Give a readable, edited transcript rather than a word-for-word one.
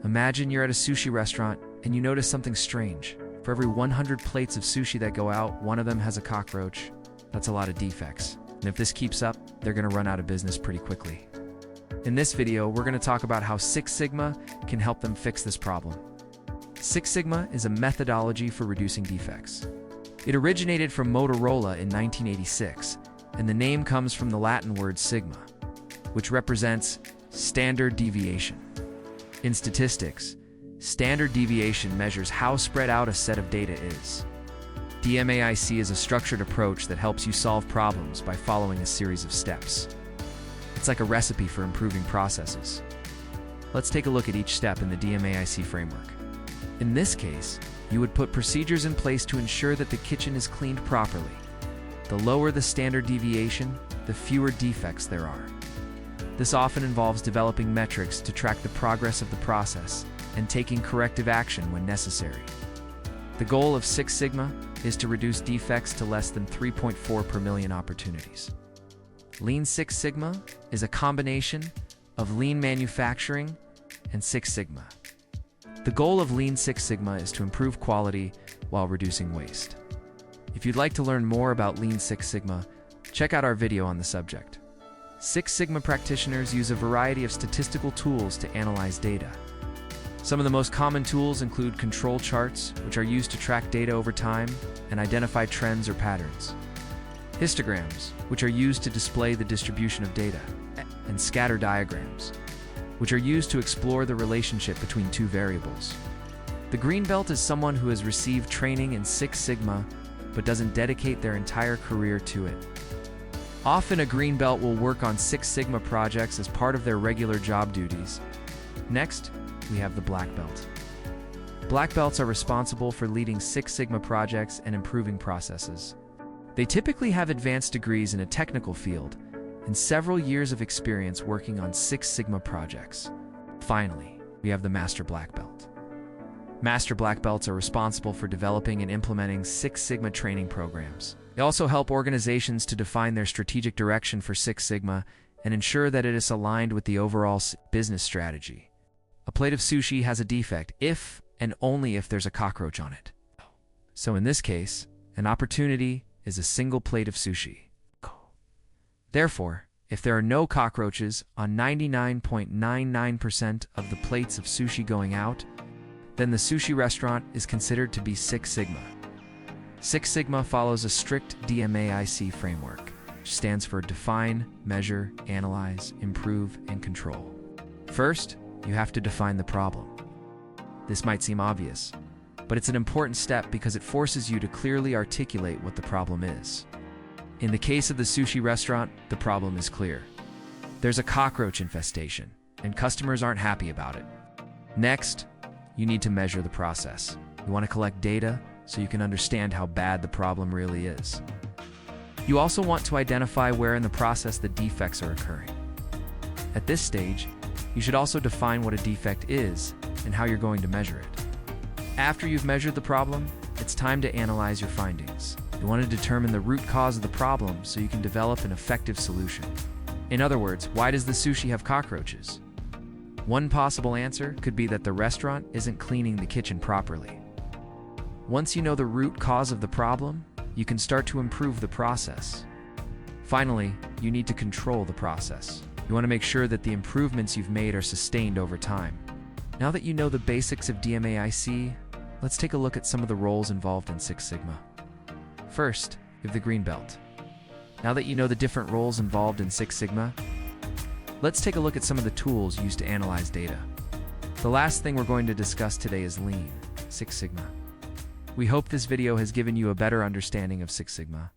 Imagine you're at a sushi restaurant and you notice something strange. For every 100 plates of sushi that go out, one of them has a cockroach. That's a lot of defects. And if this keeps up, they're going to run out of business pretty quickly. In this video, we're going to talk about how Six Sigma can help them fix this problem. Six Sigma is a methodology for reducing defects. It originated from Motorola in 1986, and the name comes from the Latin word sigma, which represents standard deviation. In statistics, standard deviation measures how spread out a set of data is. DMAIC is a structured approach that helps you solve problems by following a series of steps. It's like a recipe for improving processes. Let's take a look at each step in the DMAIC framework. In this case, you would put procedures in place to ensure that the kitchen is cleaned properly. The lower the standard deviation, the fewer defects there are. This often involves developing metrics to track the progress of the process and taking corrective action when necessary. The goal of Six Sigma is to reduce defects to less than 3.4 per million opportunities. Lean Six Sigma is a combination of lean manufacturing and Six Sigma. The goal of Lean Six Sigma is to improve quality while reducing waste. If you'd like to learn more about Lean Six Sigma, check out our video on the subject. Six Sigma practitioners use a variety of statistical tools to analyze data. Some of the most common tools include control charts, which are used to track data over time and identify trends or patterns. Histograms, which are used to display the distribution of data, and scatter diagrams, which are used to explore the relationship between two variables. The green belt is someone who has received training in Six Sigma but doesn't dedicate their entire career to it. Often a green belt will work on Six Sigma projects as part of their regular job duties. Next, we have the black belt. Black belts are responsible for leading Six Sigma projects and improving processes. They typically have advanced degrees in a technical field and several years of experience working on Six Sigma projects. Finally, we have the Master Black Belt. Master Black Belts are responsible for developing and implementing Six Sigma training programs. They also help organizations to define their strategic direction for Six Sigma and ensure that it is aligned with the overall business strategy. A plate of sushi has a defect if and only if there's a cockroach on it. So in this case, an opportunity is a single plate of sushi. Therefore, if there are no cockroaches on 99.99% of the plates of sushi going out, then the sushi restaurant is considered to be Six Sigma. Six Sigma follows a strict DMAIC framework, which stands for Define, Measure, Analyze, Improve, and Control. First, you have to define the problem. This might seem obvious, but it's an important step because it forces you to clearly articulate what the problem is. In the case of the sushi restaurant, the problem is clear. There's a cockroach infestation, and customers aren't happy about it. Next, you need to measure the process. You want to collect data so you can understand how bad the problem really is. You also want to identify where in the process the defects are occurring. At this stage, you should also define what a defect is and how you're going to measure it. After you've measured the problem, it's time to analyze your findings. You want to determine the root cause of the problem so you can develop an effective solution. In other words, why does the sushi have cockroaches? One possible answer could be that the restaurant isn't cleaning the kitchen properly. Once you know the root cause of the problem, you can start to improve the process. Finally, you need to control the process. You want to make sure that the improvements you've made are sustained over time. Now that you know the basics of DMAIC, let's take a look at some of the roles involved in Six Sigma. First, you have the green belt. Now that you know the different roles involved in Six Sigma, let's take a look at some of the tools used to analyze data. The last thing we're going to discuss today is Lean Six Sigma. We hope this video has given you a better understanding of Six Sigma.